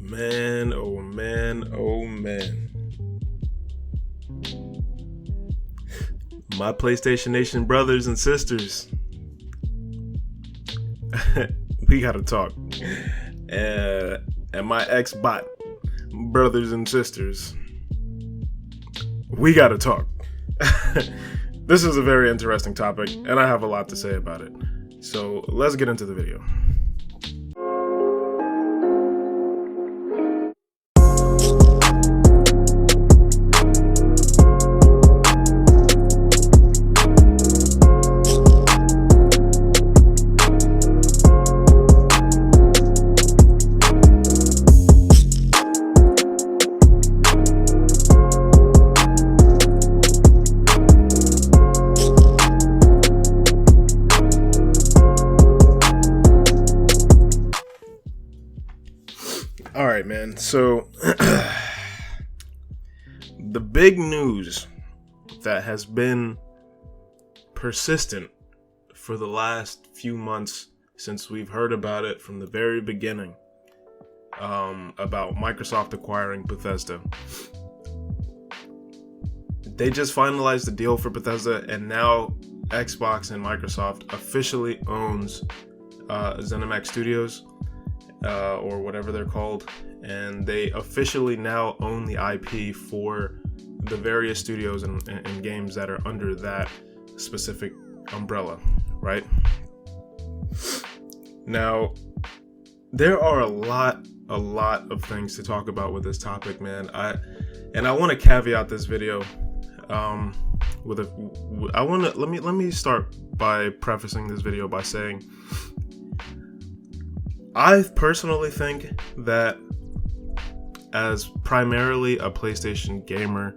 Man, oh man, oh man. My PlayStation Nation brothers and sisters. We gotta talk. And my Xbot brothers and sisters. We gotta talk. This is a very interesting topic, and I have a lot to say about it. So let's get into the video. All right, man. So the big news that has been persistent for the last few months since we've heard about it from the very beginning, about Microsoft acquiring Bethesda. They just finalized the deal for Bethesda, and now Xbox and Microsoft officially owns ZeniMax Studios. Or whatever they're called, and they officially now own the IP for the various studios and games that are under that specific umbrella, right? Now, there are a lot of things to talk about with this topic, man. I want to caveat this video let me start by prefacing this video by saying I personally think that as primarily a PlayStation gamer,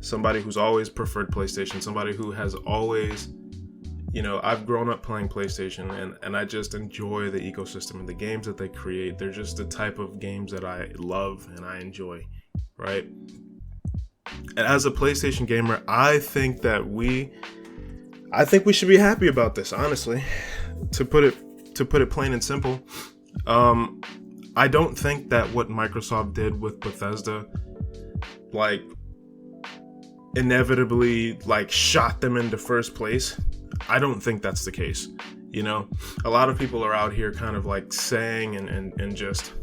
somebody who's always preferred PlayStation, somebody who has always, I've grown up playing PlayStation and I just enjoy the ecosystem and the games that they create. They're just the type of games that I love and I enjoy, right? And as a PlayStation gamer, I think we should be happy about this, honestly. To put it plain and simple. I don't think that what Microsoft did with Bethesda, inevitably, shot them into first place. I don't think that's the case. A lot of people are out here kind of saying and just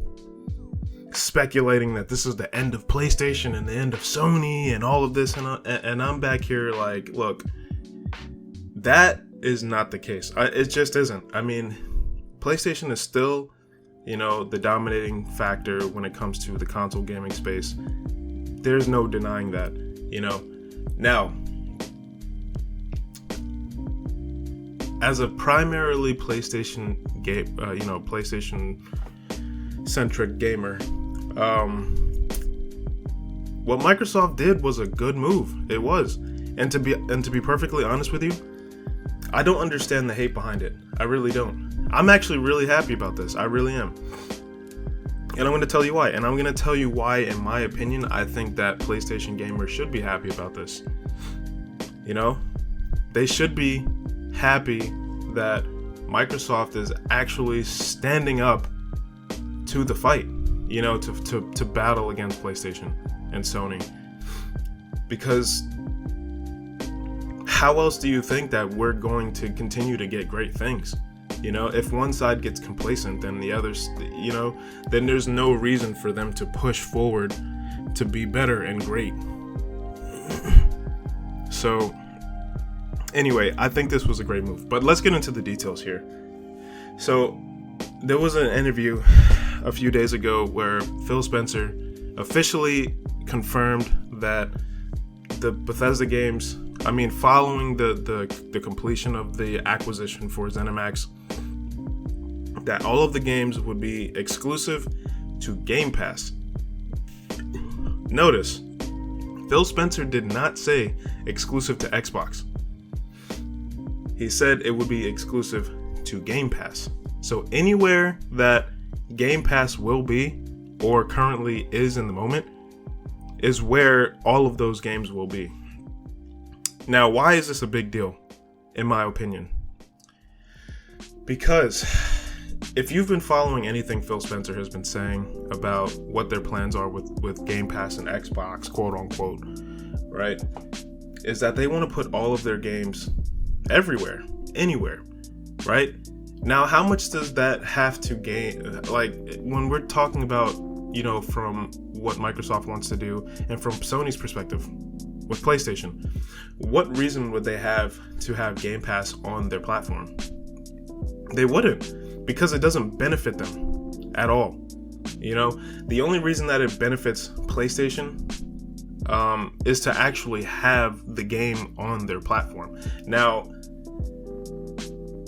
speculating that this is the end of PlayStation and the end of Sony and all of this, and I'm back here look, that is not the case. It just isn't. I mean, PlayStation is still the dominating factor when it comes to the console gaming space. There's no denying that, Now, as a primarily PlayStation PlayStation-centric gamer, what Microsoft did was a good move. It was. And to be perfectly honest with you, I don't understand the hate behind it. I really don't. I'm actually really happy about this. I really am. And I'm going to tell you why. And I'm going to tell you why, in my opinion, I think that PlayStation gamers should be happy about this. They should be happy that Microsoft is actually standing up to the fight, to battle against PlayStation and Sony. Because how else do you think that we're going to continue to get great things? If one side gets complacent, then the others, then there's no reason for them to push forward to be better and great. So, anyway, I think this was a great move. But let's get into the details here. So, there was an interview a few days ago where Phil Spencer officially confirmed that the Bethesda games, following the completion of the acquisition for ZeniMax, that all of the games would be exclusive to Game Pass. Notice, Phil Spencer did not say exclusive to Xbox. He said it would be exclusive to Game Pass. So anywhere that Game Pass will be, or currently is in the moment, is where all of those games will be. Now, why is this a big deal, in my opinion? Because if you've been following anything Phil Spencer has been saying about what their plans are with Game Pass and Xbox, quote unquote, right, is that they want to put all of their games everywhere, anywhere, right? Now, how much does that have to gain? Like, when we're talking about, from what Microsoft wants to do and from Sony's perspective with PlayStation, what reason would they have to have Game Pass on their platform? They wouldn't, because it doesn't benefit them at all. The only reason that it benefits PlayStation is to actually have the game on their platform. Now,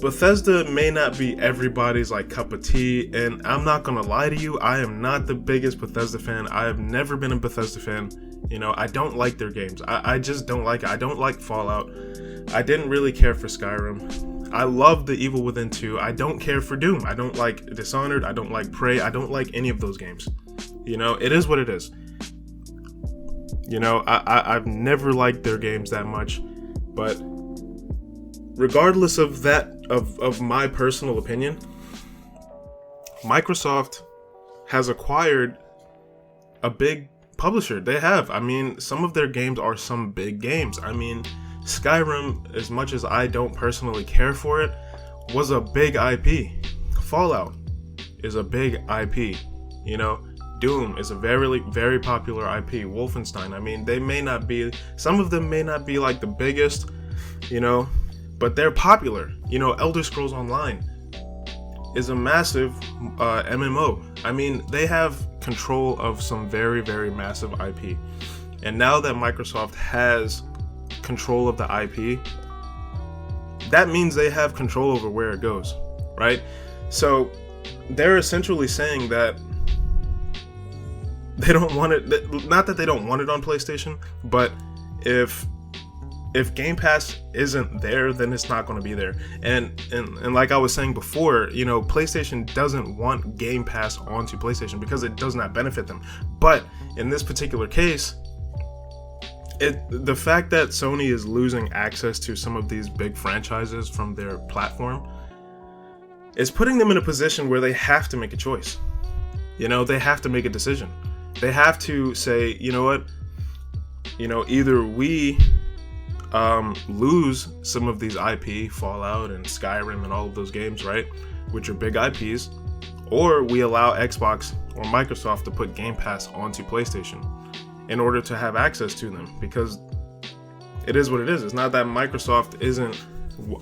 Bethesda may not be everybody's cup of tea, and I'm not gonna lie to you, I am not the biggest Bethesda fan. I have never been a Bethesda fan. I don't like their games. I just don't like it. I don't like Fallout. I didn't really care for Skyrim. I love the Evil Within 2. I don't care for Doom. I don't like Dishonored. I don't like Prey. I don't like any of those games. It is what it is. I've never liked their games that much, but regardless of that, of my personal opinion, Microsoft has acquired a big publisher. They have. Some of their games are some big games. Skyrim, as much as I don't personally care for it, was a big IP. Fallout is a big IP. Doom is a very, very popular IP. Wolfenstein, they may not be, some of them may not be the biggest, but they're popular. Elder Scrolls Online is a massive MMO. They have control of some very, very massive IP. And now that Microsoft has control of the IP, that means they have control over where it goes, right? So they're essentially saying that they don't want it, not that they don't want it on PlayStation, but if Game Pass isn't there, then it's not going to be there. And like I was saying before, PlayStation doesn't want Game Pass onto PlayStation because it does not benefit them. But in this particular case, the fact that Sony is losing access to some of these big franchises from their platform is putting them in a position where they have to make a choice. They have to make a decision. They have to say, what, either we lose some of these IP, Fallout and Skyrim and all of those games, right, which are big IPs, or we allow Xbox or Microsoft to put Game Pass onto PlayStation in order to have access to them, because it is what it is. It's not that Microsoft isn't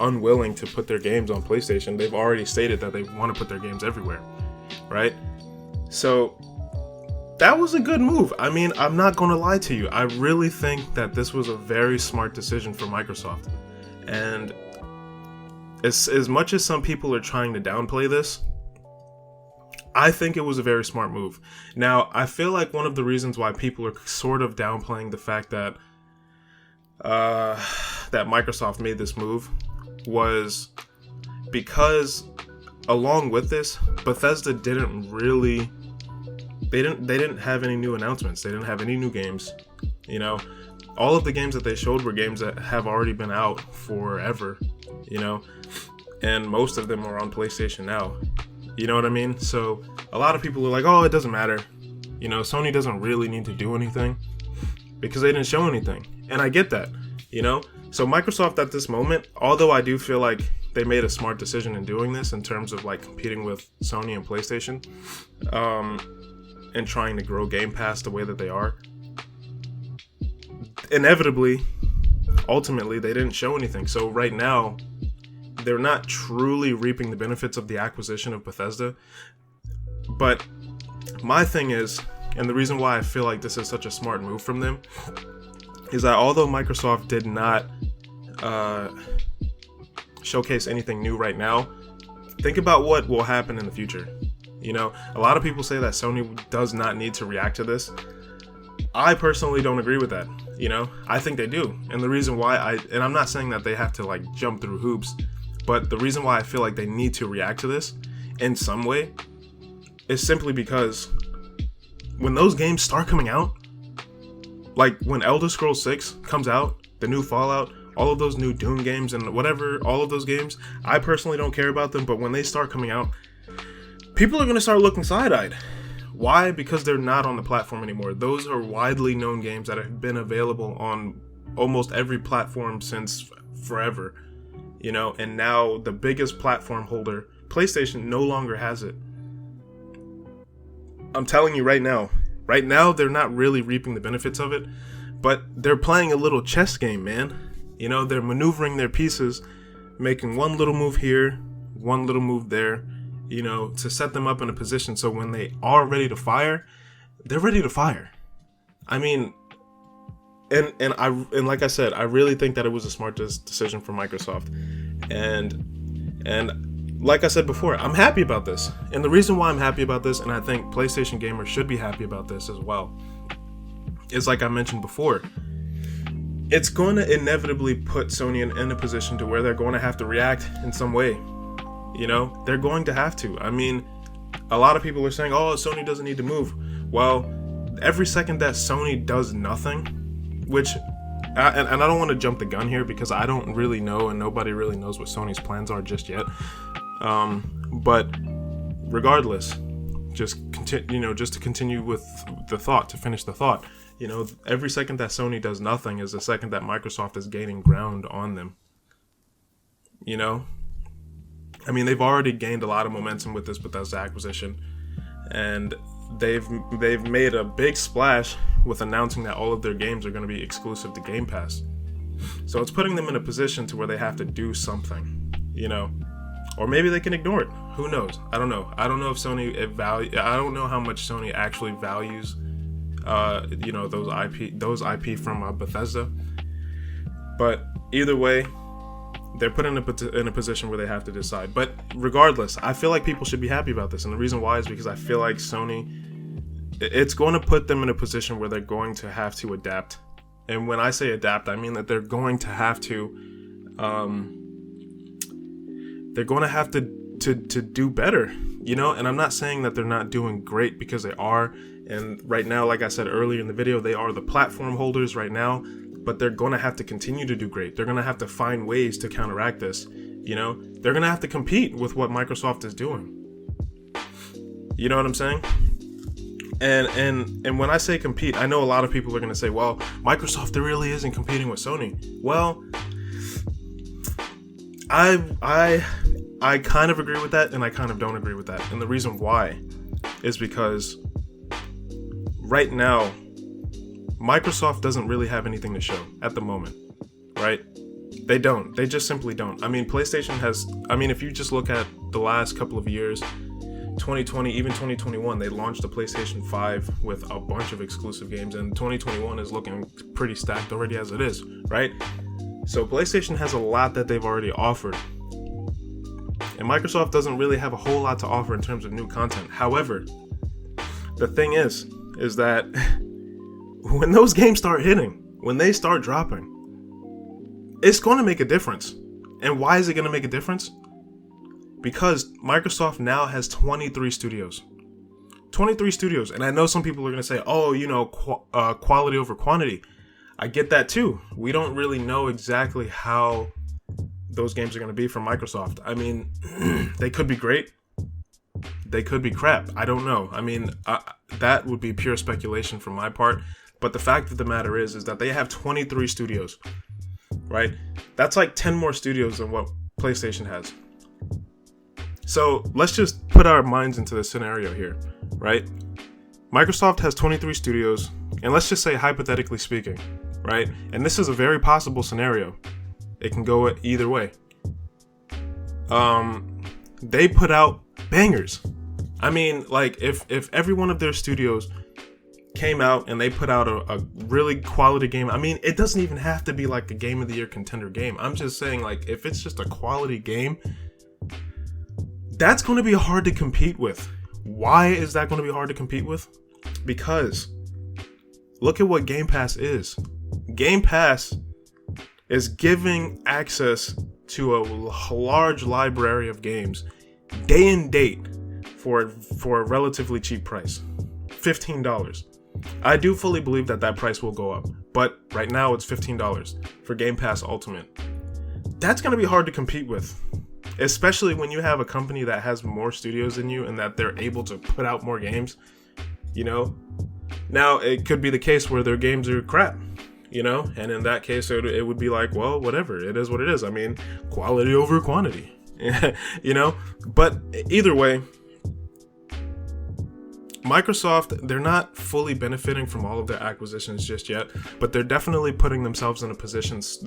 unwilling to put their games on PlayStation. They've already stated that they want to put their games everywhere, right? So that was a good move. I'm not going to lie to you. I really think that this was a very smart decision for Microsoft. And as much as some people are trying to downplay this, I think it was a very smart move. Now, I feel like one of the reasons why people are sort of downplaying the fact that that Microsoft made this move was because along with this, Bethesda didn't really... They didn't have any new announcements. They didn't have any new games. All of the games that they showed were games that have already been out forever, and most of them are on PlayStation now. You know what I mean? So a lot of people are like, oh, it doesn't matter. Sony doesn't really need to do anything because they didn't show anything. And I get that, So Microsoft at this moment, although I do feel like they made a smart decision in doing this in terms of competing with Sony and PlayStation, and trying to grow Game Pass the way that they are, inevitably, ultimately, they didn't show anything. So right now, they're not truly reaping the benefits of the acquisition of Bethesda. But my thing is, and the reason why I feel like this is such a smart move from them, is that although Microsoft did not showcase anything new right now, think about what will happen in the future. A lot of people say that Sony does not need to react to this. I personally don't agree with that. I think they do. And the reason why and I'm not saying that they have to jump through hoops, but the reason why I feel like they need to react to this in some way is simply because when those games start coming out, when Elder Scrolls 6 comes out, the new Fallout, all of those new Doom games and whatever, all of those games, I personally don't care about them, but when they start coming out, people are going to start looking side-eyed. Why? Because they're not on the platform anymore. Those are widely known games that have been available on almost every platform since forever, you know, and now the biggest platform holder, PlayStation, no longer has it. I'm telling you right now, they're not really reaping the benefits of it, but they're playing a little chess game, man. You know, they're maneuvering their pieces, making one little move here, one little move there, you know, to set them up in a position so when they are ready to fire, they're ready to fire. I mean, and like I said, I really think that it was a smart decision for Microsoft. And like I said before, I'm happy about this. And the reason why I'm happy about this, and I think PlayStation gamers should be happy about this as well, is like I mentioned before, it's going to inevitably put Sony in a position to where they're going to have to react in some way. You know, they're going to have to. I mean, a lot of people are saying, oh, Sony doesn't need to move. Well, every second that Sony does nothing, which, and I don't want to jump the gun here because I don't really know and nobody really knows what Sony's plans are just yet. But regardless, just to continue with the thought, to finish the thought, you know, every second that Sony does nothing is a second that Microsoft is gaining ground on them. You know, I mean, they've already gained a lot of momentum with this Bethesda acquisition, and they've made a big splash with announcing that all of their games are going to be exclusive to Game Pass. So it's putting them in a position to where they have to do something, you know, or maybe they can ignore it. Who knows? I don't know. I don't know if Sony I don't know how much Sony actually values, you know, those IP from Bethesda. But either way, they're put in a position where they have to decide. But regardless, I feel like people should be happy about this. And the reason why is because I feel like Sony, it's going to put them in a position where they're going to have to adapt. And when I say adapt, I mean that they're going to have to, to do better, you know? And I'm not saying that they're not doing great, because they are. And right now, like I said earlier in the video, they are the platform holders right now. But they're going to have to continue to do great. They're going to have to find ways to counteract this. You know, they're going to have to compete with what Microsoft is doing. You know what I'm saying? And when I say compete, I know a lot of people are going to say, well, Microsoft really isn't competing with Sony. Well, I kind of agree with that, and I kind of don't agree with that. And the reason why is because right now, Microsoft doesn't really have anything to show at the moment, right? They don't. They just simply don't. I mean, PlayStation has, I mean, if you just look at the last couple of years, 2020, even 2021, they launched the PlayStation 5 with a bunch of exclusive games, and 2021 is looking pretty stacked already as it is, right? So PlayStation has a lot that they've already offered. And Microsoft doesn't really have a whole lot to offer in terms of new content. However, the thing is that when those games start hitting, when they start dropping, it's going to make a difference. And why is it going to make a difference? Because Microsoft now has 23 studios. 23 studios. And I know some people are going to say, oh, you know, quality over quantity. I get that too. We don't really know exactly how those games are going to be from Microsoft. I mean, they could be great. They could be crap. I don't know. I mean, that would be pure speculation from my part. But the fact of the matter is that they have 23 studios, right? That's like 10 more studios than what PlayStation has. So let's just put our minds into this scenario here, right? Microsoft has 23 studios, and let's just say hypothetically speaking, right? And this is a very possible scenario. It can go either way. They put out bangers. I mean, like if every one of their studios came out and they put out a really quality game. I mean, it doesn't even have to be like a Game of the Year contender game. I'm just saying, like, if it's just a quality game, that's going to be hard to compete with. Why is that going to be hard to compete with? Because look at what Game Pass is. Game Pass is giving access to a large library of games day and date for a relatively cheap price, $15. I do fully believe that price will go up, but right now it's $15 for Game Pass Ultimate. That's going to be hard to compete with. especially when you have a company that has more studios than you and that they're able to put out more games, you know. Now, it could be the case where their games are crap, you know, and in that case, it would be like, well, whatever, it is what it is. I mean, quality over quantity, you know. But either way, Microsoft, they're not fully benefiting from all of their acquisitions just yet, but they're definitely putting themselves in a position so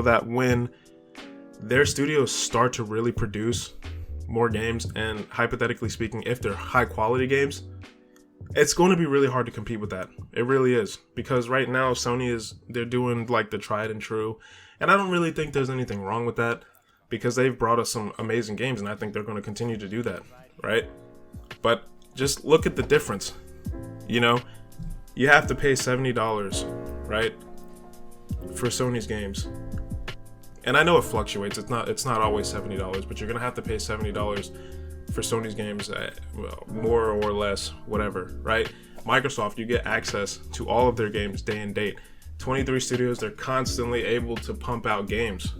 that when their studios start to really produce more games, and hypothetically speaking, if they're high quality games, it's going to be really hard to compete with that. It really is, because right now they're doing like the tried and true, and I don't really think there's anything wrong with that, because they've brought us some amazing games, and I think they're going to continue to do that, right? But just look at the difference. You know, you have to pay $70, right, for Sony's games. And I know it fluctuates. It's not always $70, but you're gonna have to pay $70 for Sony's games, more or less, whatever, right? Microsoft, you get access to all of their games day and date. 23 studios, they're constantly able to pump out games,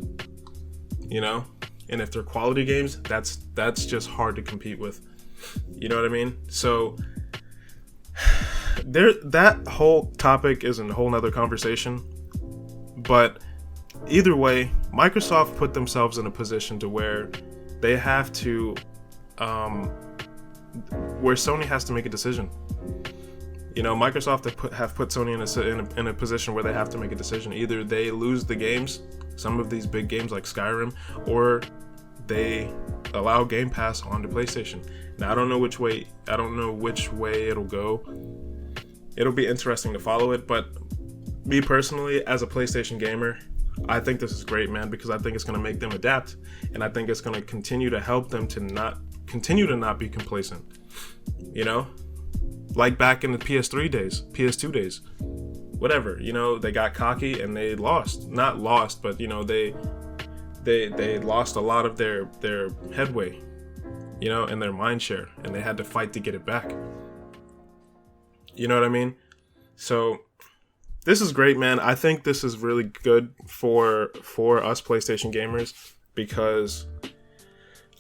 you know? And if they're quality games, that's just hard to compete with. You know what I mean? So that whole topic is a whole nother conversation. But either way, Microsoft put themselves in a position to where they have to, where Sony has to make a decision. You know, Microsoft have put Sony in a position where they have to make a decision. Either they lose the games, some of these big games like Skyrim, or they allow Game Pass onto PlayStation. Now, I don't know which way it'll go. It'll be interesting to follow it, but me personally, as a PlayStation gamer, I think this is great, man, because I think it's going to make them adapt, and I think it's going to continue to help them to not be complacent. You know, like back in the PS3 days, PS2 days, whatever. You know, they got cocky and they lost. Not lost, but you know, they lost a lot of their headway, you know, and their mind share, and they had to fight to get it back. You know what I mean? So this is great, man. I think this is really good for us PlayStation gamers, because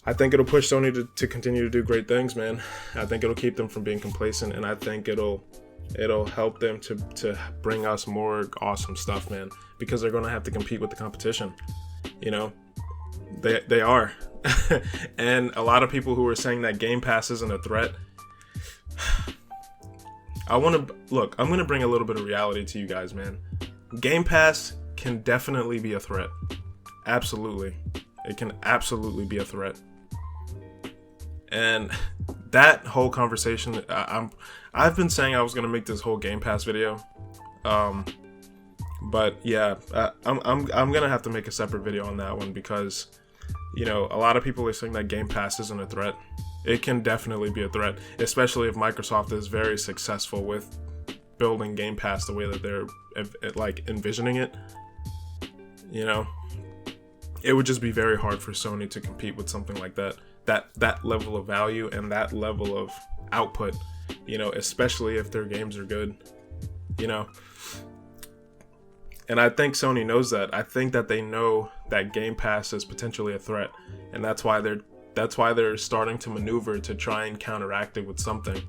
I think it'll push Sony to continue to do great things, man. I think it'll keep them from being complacent, and I think it'll help them to bring us more awesome stuff, man, because they're going to have to compete with the competition. You know, they are. And a lot of people who are saying that Game Pass isn't a threat, I'm going to bring a little bit of reality to you guys, man. Game Pass can definitely be a threat. Absolutely. It can absolutely be a threat. And that whole conversation, I've been saying I was going to make this whole Game Pass video. But yeah, I'm going to have to make a separate video on that one, because, you know, a lot of people are saying that Game Pass isn't a threat. It can definitely be a threat, especially if Microsoft is very successful with building Game Pass the way that they're like envisioning it. You know, it would just be very hard for Sony to compete with something like that level of value and that level of output, you know, especially if their games are good, you know. And I think Sony knows that. I think that they know that Game Pass is potentially a threat, and that's why they're starting to maneuver to try and counteract it with something,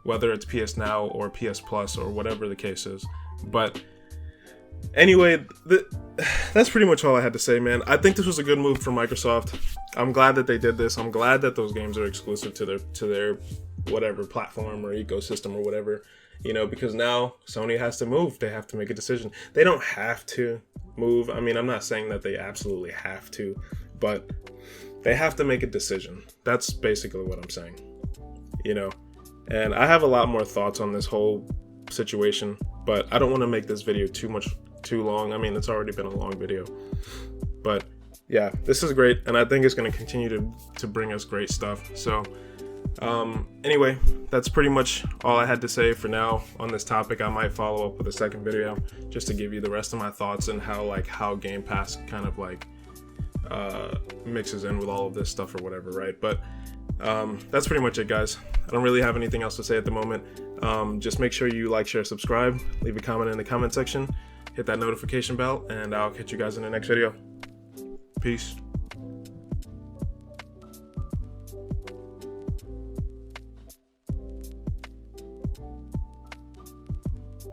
whether it's PS Now or PS Plus or whatever the case is. But anyway, that's pretty much all I had to say, man. I think this was a good move from Microsoft. I'm glad that they did this. I'm glad that those games are exclusive to their whatever platform or ecosystem or whatever. You know, because now Sony has to move. They have to make a decision. They don't have to move. I mean, I'm not saying that they absolutely have to, but they have to make a decision. That's basically what I'm saying. You know, and I have a lot more thoughts on this whole situation, but I don't want to make this video too long. I mean, it's already been a long video. But yeah, this is great, and I think it's going to continue to bring us great stuff. So anyway, that's pretty much all I had to say for now on this topic. I might follow up with a second video just to give you the rest of my thoughts and how Game Pass kind of like mixes in with all of this stuff or whatever, right? But that's pretty much it, guys. I don't really have anything else to say at the moment. Just make sure you like, share, subscribe, leave a comment in the comment section, hit that notification bell, and I'll catch you guys in the next video. Peace.